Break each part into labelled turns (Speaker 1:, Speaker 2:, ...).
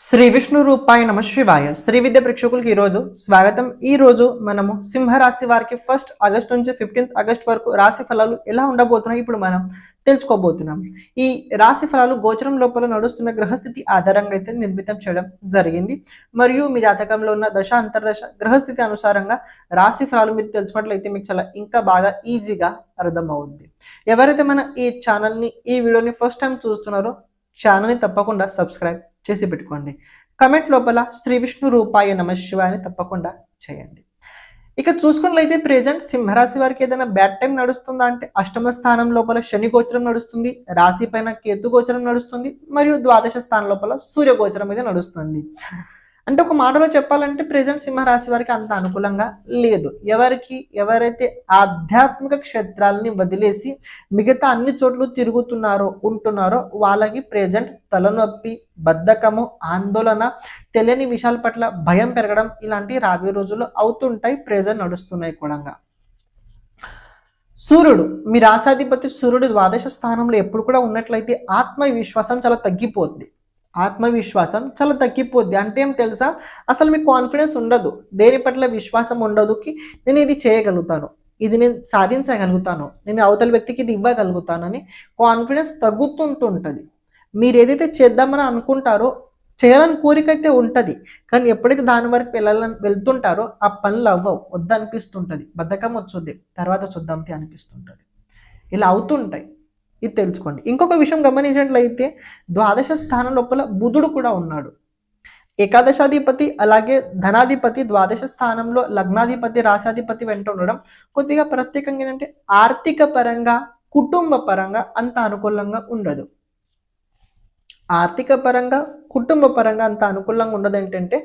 Speaker 1: శ్రీ విష్ణు రూపాయ నమ శివాయ. శ్రీ విద్య ప్రేక్షకులకి ఈరోజు స్వాగతం. ఈ రోజు మనము సింహరాశి వారికి 1 ఆగస్ట్ నుంచి 15 ఆగస్ట్ వరకు రాశి ఫలాలు ఎలా ఉండబోతున్నాయి ఇప్పుడు మనం తెలుసుకోబోతున్నాం. ఈ రాశి ఫలాలు గోచరం లోపల నడుస్తున్న గ్రహస్థితి ఆధారంగా అయితే నిర్మితం చేయడం జరిగింది. మరియు మీ జాతకంలో ఉన్న దశ అంతర్దశ గ్రహస్థితి అనుసారంగా రాశి ఫలాలు మీరు తెలుసుకున్నట్లయితే మీకు చాలా ఇంకా బాగా ఈజీగా అర్థమవుద్ది. ఎవరైతే మన ఈ ఛానల్ని ఈ వీడియోని ఫస్ట్ టైం చూస్తున్నారో ఛానల్ని తప్పకుండా సబ్స్క్రైబ్ చేసి పెట్టుకోండి. కమెంట్ లోపల శ్రీ విష్ణు రూపాయ నమ శివాయ తప్పకుండా చేయండి. ఇక చూసుకున్నట్లయితే ప్రెజెంట్ సింహరాశి వారికి ఏదైనా బ్యాడ్ టైం నడుస్తుందా అంటే అష్టమ స్థానం లోపల శని గోచరం నడుస్తుంది, రాశి పైన కేతు గోచరం నడుస్తుంది, మరియు ద్వాదశ స్థానం లోపల సూర్య గోచరం మీద నడుస్తుంది. అంటే ఒక మాటలో చెప్పాలంటే ప్రెజెంట్ సింహరాశి వారికి అంత అనుకూలంగా లేదు. ఎవరైతే ఆధ్యాత్మిక క్షేత్రాలని వదిలేసి మిగతా అన్ని చోట్ల తిరుగుతున్నారో ఉంటున్నారో వాళ్ళకి ప్రెజెంట్ తలనొప్పి, బద్ధకము, ఆందోళన, తెలియని విషయాల పట్ల భయం పెరగడం ఇలాంటి రాబోయే రోజుల్లో అవుతుంటాయి. ప్రెజెంట్ నడుస్తున్నాయి కూడా. సూర్యుడు మీ రాశాధిపతి సూర్యుడు ద్వాదశ స్థానంలో ఎప్పుడు కూడా ఉన్నట్లయితే ఆత్మవిశ్వాసం చాలా తగ్గిపోద్ది. అంటే ఏం తెలుసా, అసలు మీకు కాన్ఫిడెన్స్ ఉండదు, దేని పట్ల విశ్వాసం ఉండదుకి నేను ఇది చేయగలుగుతాను, ఇది నేను సాధించగలుగుతాను, నేను అవతల వ్యక్తికి ఇది ఇవ్వగలుగుతాను అని కాన్ఫిడెన్స్ తగ్గుతుంటుంది. మీరు ఏదైతే చేద్దామని అనుకుంటారో చేయాలని కోరిక అయితే ఉంటుంది, కానీ ఎప్పుడైతే దాని వరకు వెళ్తుంటారో ఆ పనులు అవ్వవు, వద్దనిపిస్తుంటుంది, బద్ధకం వచ్చుద్ది, తర్వాత చూద్దాంతి అనిపిస్తుంటుంది. ఇలా అవుతుంటాయి, ఇది తెలుసుకోండి. ఇంకొక విషయం గమనించినట్లయితే ద్వాదశ స్థానం లోపల బుధుడు కూడా ఉన్నాడు. ఏకాదశాధిపతి అలాగే ధనాధిపతి ద్వాదశ స్థానంలో, లగ్నాధిపతి రాశాధిపతి వెంట ఉండడం కొద్దిగా ప్రత్యేకంగా ఏంటంటే ఆర్థిక పరంగా కుటుంబ పరంగా అంత అనుకూలంగా ఉండదు. ఆర్థిక పరంగా కుటుంబ పరంగా అంత అనుకూలంగా ఉండదు. ఏంటంటే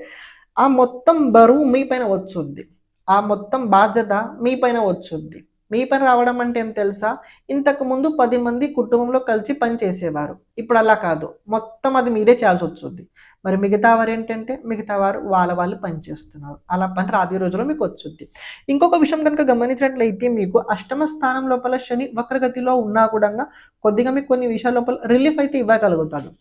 Speaker 1: ఆ మొత్తం బరువు మీ పైన వచ్చుద్ది, ఆ మొత్తం బాధ్యత మీ పైన వచ్చుద్ది. మీ పని రావడం అంటే ఏం తెలుసా, ఇంతకు ముందు 10 మంది కుటుంబంలో కలిసి పని చేసేవారు, ఇప్పుడు అలా కాదు, మొత్తం అది మీరే చేయాల్సి వచ్చుద్ది. మరి మిగతా వారు ఏంటంటే మిగతా వారు వాళ్ళు పని చేస్తున్నారు, అలా పని రాబోయే రోజుల్లో మీకు వచ్చుద్ది. ఇంకొక విషయం కనుక గమనించినట్లయితే మీకు అష్టమ స్థానం లోపల శని వక్రగతిలో ఉన్నా కూడా కొద్దిగా మీకు కొన్ని విషయాల లోపల రిలీఫ్ అయితే ఇవ్వగలుగుతారు.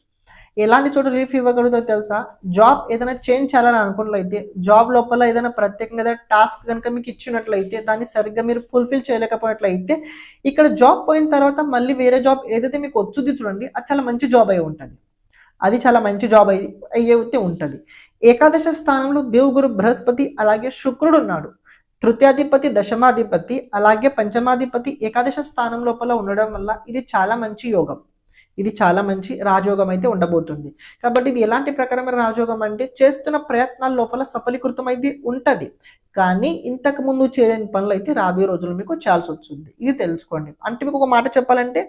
Speaker 1: ఎలాంటి చోట రిలీఫ్ ఇవ్వగలుగుతుందో తెలుసా, జాబ్ ఏదైనా చేంజ్ చేయాలని అనుకున్నట్లయితే జాబ్ లోపల ఏదైనా ప్రత్యేకంగా ఏదైనా టాస్క్ కనుక మీకు ఇచ్చినట్లయితే దాన్ని సరిగ్గా మీరు ఫుల్ఫిల్ చేయలేకపోయినట్లయితే ఇక్కడ జాబ్ పోయిన తర్వాత మళ్ళీ వేరే జాబ్ ఏదైతే మీకు వచ్చుద్ది చూడండి, అది చాలా మంచి జాబ్ అయి ఉంటుంది, అది చాలా మంచి జాబ్ అయితే ఉంటుంది. ఏకాదశ స్థానంలో దేవుగురు బృహస్పతి అలాగే శుక్రుడు ఉన్నాడు. తృతీయాధిపతి, దశమాధిపతి అలాగే పంచమాధిపతి ఏకాదశ స్థానం లోపల ఉండడం వల్ల ఇది చాలా మంచి యోగం, ఇది చాలా మంచి రాజయోగం అయితే ఉండబోతుంది. కాబట్టి ఇది ఎలాంటి ప్రకారమైన రాజయోగం అంటే చేస్తున్న ప్రయత్నాల లోపల సఫలీకృతం అయితే ఉంటుంది, కానీ ఇంతకు ముందు చేయని పనులు అయితే రాబోయే రోజులు మీకు చేయాల్సి వచ్చింది. ఇది తెలుసుకోండి. అంటే మీకు ఒక మాట చెప్పాలంటే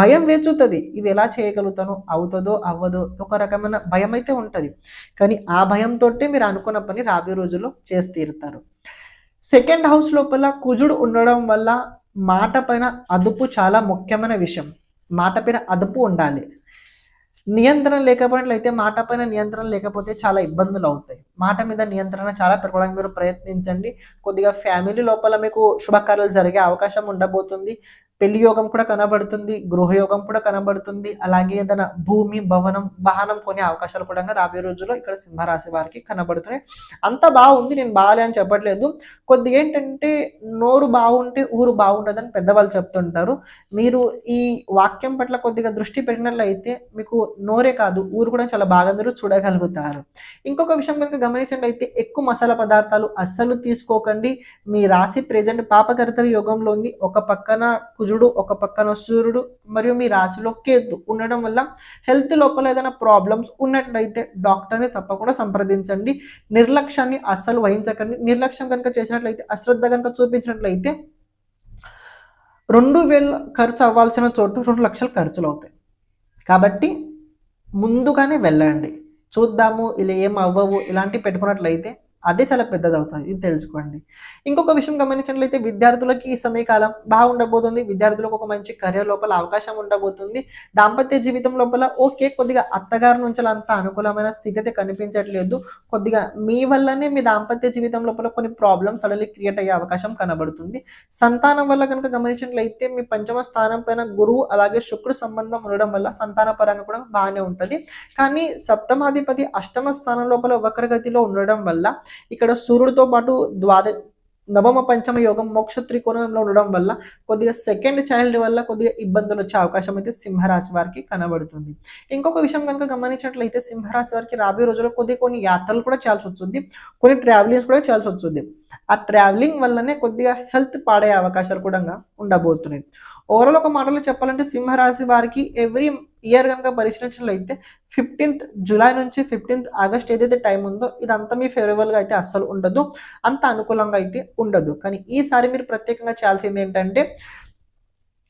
Speaker 1: భయం వేచుతుంది, ఇది ఎలా చేయగలుగుతానో, అవుతుందో అవ్వదో, ఒక రకమైన భయం అయితే ఉంటుంది, కానీ ఆ భయంతో మీరు అనుకున్న పని రాబోయే రోజుల్లో చేసి తీరుతారు. సెకండ్ హౌస్ లోపల కుజుడు ఉండడం వల్ల మాట పైన అదుపు చాలా ముఖ్యమైన విషయం. మాట పైన అదుపు ఉండాలి. నియంత్రణ లేకపోయినట్లయితే, మాట పైన నియంత్రణ లేకపోతే చాలా ఇబ్బందులు అవుతాయి. మాట మీద నియంత్రణ చాలా పెరగడానికి మీరు ప్రయత్నించండి. కొద్దిగా ఫ్యామిలీ లోపల మీకు శుభకార్యాలు జరిగే అవకాశం ఉండబోతుంది. పెళ్లి యోగం కూడా కనబడుతుంది, గృహయోగం కూడా కనబడుతుంది, అలాగే ఏదైనా భూమి, భవనం, వాహనం కొనే అవకాశాలు కూడా రాబోయే రోజుల్లో ఇక్కడ సింహరాశి వారికి కనబడుతున్నాయి. అంత బాగుంది, నేను బాగాలే అని చెప్పట్లేదు. కొద్దిగా ఏంటంటే నోరు బాగుంటే ఊరు బాగుంటుందని పెద్దవాళ్ళు చెప్తుంటారు. మీరు ఈ వాక్యం పట్ల కొద్దిగా దృష్టి పెట్టినట్లయితే మీకు నోరే కాదు ఊరు కూడా చాలా బాగా మీరు చూడగలుగుతారు. ఇంకొక విషయం కనుక గమనించినట్లయితే ఎక్కువ మసాలా పదార్థాలు అస్సలు తీసుకోకండి. మీ రాశి ప్రెజెంట్ పాపకర్తల యోగంలో ఉంది. ఒక పక్కన కుజుడు, ఒక పక్కన సూర్యుడు, మరియు మీ రాశిలో కేతు ఉండడం వల్ల హెల్త్ లోపల ఏదైనా ప్రాబ్లమ్స్ ఉన్నట్లయితే డాక్టర్ని తప్పకుండా సంప్రదించండి. నిర్లక్ష్యాన్ని అస్సలు వహించకండి. నిర్లక్ష్యం కనుక చేసినట్లయితే, అశ్రద్ధ కనుక చూపించినట్లయితే 2000 ఖర్చు అవ్వాల్సిన చోటు 2 లక్షలు ఖర్చులు అవుతాయి. కాబట్టి ముందుగానే వెళ్ళండి. చూద్దాము ఇలా ఏం అవ్వవు ఇలాంటివి పెట్టుకున్నట్లయితే అదే చాలా పెద్దది అవుతుంది, ఇది తెలుసుకోండి. ఇంకొక విషయం గమనించినట్లయితే విద్యార్థులకి ఈ సమయకాలం బాగుండబోతుంది. విద్యార్థులకు ఒక మంచి కెరీర్ లోపల అవకాశం ఉండబోతుంది. దాంపత్య జీవితం లోపల ఓకే, కొద్దిగా అత్తగారి నుంచి అంత అనుకూలమైన స్థితి అయితే కనిపించట్లేదు. కొద్దిగా మీ వల్లనే మీ దాంపత్య జీవితం లోపల కొన్ని ప్రాబ్లమ్స్ సడన్లీ క్రియేట్ అయ్యే అవకాశం కనబడుతుంది. సంతానం వల్ల కనుక గమనించినట్లయితే మీ పంచమ స్థానం పైన గురువు అలాగే శుక్రుడు సంబంధం ఉండడం వల్ల సంతాన పరంగా కూడా బాగానే ఉంటుంది. కానీ సప్తమాధిపతి అష్టమ స్థానం లోపల వక్రగతిలో ఉండడం వల్ల ఇక్కడ సూర్యుడితో పాటు నవమ పంచమ యోగం మోక్ష త్రికోణంలో ఉండడం వల్ల కొద్దిగా సెకండ్ చైల్డ్ వల్ల కొద్దిగా ఇబ్బందులు వచ్చే అవకాశం అయితే సింహరాశి వారికి కనబడుతుంది. ఇంకొక విషయం కనుక గమనించినట్లయితే సింహరాశి వారికి రాబోయే రోజుల్లో కొన్ని యాత్రలు కూడా చేయాల్సి వస్తుంది, కొన్ని ట్రావెలింగ్స్ కూడా చేయాల్సి వస్తుంది. ఆ ట్రావెలింగ్ వల్లనే కొద్దిగా హెల్త్ పాడే అవకాశాలు కూడా ఉండబోతున్నాయి. ఓవరాల్ ఒక మాటలో చెప్పాలంటే సింహరాశి వారికి ఎవ్రీ ఇయర్ కనుక పరిశీలించినట్లయితే 15th జూలై నుంచి 15th ఆగస్ట్ ఏదైతే టైం ఉందో ఇదంతా మీ ఫేవరబుల్గా అయితే అస్సలు ఉండదు, అంత అనుకూలంగా అయితే ఉండదు. కానీ ఈసారి మీరు ప్రత్యేకంగా చేయాల్సింది ఏంటంటే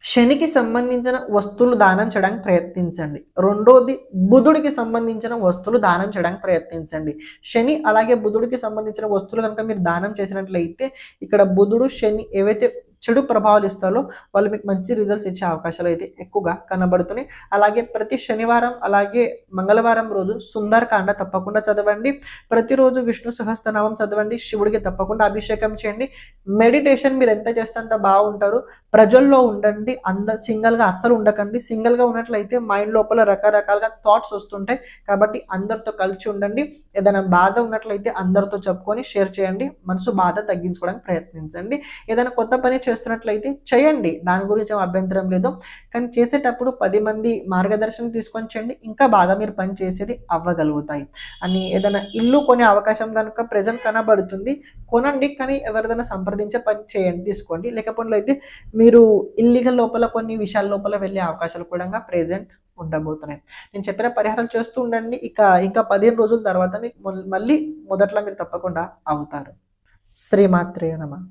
Speaker 1: శనికి సంబంధించిన వస్తువులు దానం చేయడానికి ప్రయత్నించండి. రెండోది బుధుడికి సంబంధించిన వస్తువులు దానం చేయడానికి ప్రయత్నించండి. శని అలాగే బుధుడికి సంబంధించిన వస్తువులు కనుక మీరు దానం చేసినట్లయితే ఇక్కడ బుధుడు శని ఏవైతే చెడు ప్రభావాలు ఇస్తారో వాళ్ళు మీకు మంచి రిజల్ట్స్ ఇచ్చే అవకాశాలు అయితే ఎక్కువగా కనబడుతున్నాయి. అలాగే ప్రతి శనివారం అలాగే మంగళవారం రోజు సుందరకాండ తప్పకుండా చదవండి. ప్రతిరోజు విష్ణు సహస్రనామం చదవండి. శివుడికి తప్పకుండా అభిషేకం చేయండి. మెడిటేషన్ మీరు ఎంత చేస్తే అంత బాగుంటారు. ప్రజల్లో ఉండండి, సింగిల్గా అస్సలు ఉండకండి. సింగిల్గా ఉన్నట్లయితే మైండ్ లోపల రకరకాలుగా థాట్స్ వస్తుంటాయి. కాబట్టి అందరితో కలిసి ఉండండి. ఏదైనా బాధ ఉన్నట్లయితే అందరితో చెప్పుకొని షేర్ చేయండి. మనసు బాధ తగ్గించుకోవడానికి ప్రయత్నించండి. ఏదైనా కొత్త పని చేస్తున్నట్లయితే చేయండి, దాని గురించి అభ్యంతరం లేదు. కానీ చేసేటప్పుడు 10 మంది మార్గదర్శనం తీసుకొని చేయండి, ఇంకా బాగా మీరు పని చేసేది అవ్వగలుగుతాయి. అని ఏదైనా ఇల్లు కొనే అవకాశం కనుక ప్రెజెంట్ కనబడుతుంది, కొనండి. కానీ ఎవరిదైనా సంప్రదించే పని చేయండి, తీసుకోండి. లేకపోతే మీరు ఇల్లీగల్ లోపల కొన్ని విషయాల లోపల వెళ్ళే అవకాశాలు కూడా ప్రెజెంట్ ఉండబోతున్నాయి. నేను చెప్పిన పరిహారాలు చేస్తూ ఉండండి. ఇంకా 15 రోజుల తర్వాత మీకు మళ్ళీ మొదట్లో మీరు తప్పకుండా అవుతారు. శ్రీమాత్రే నమః.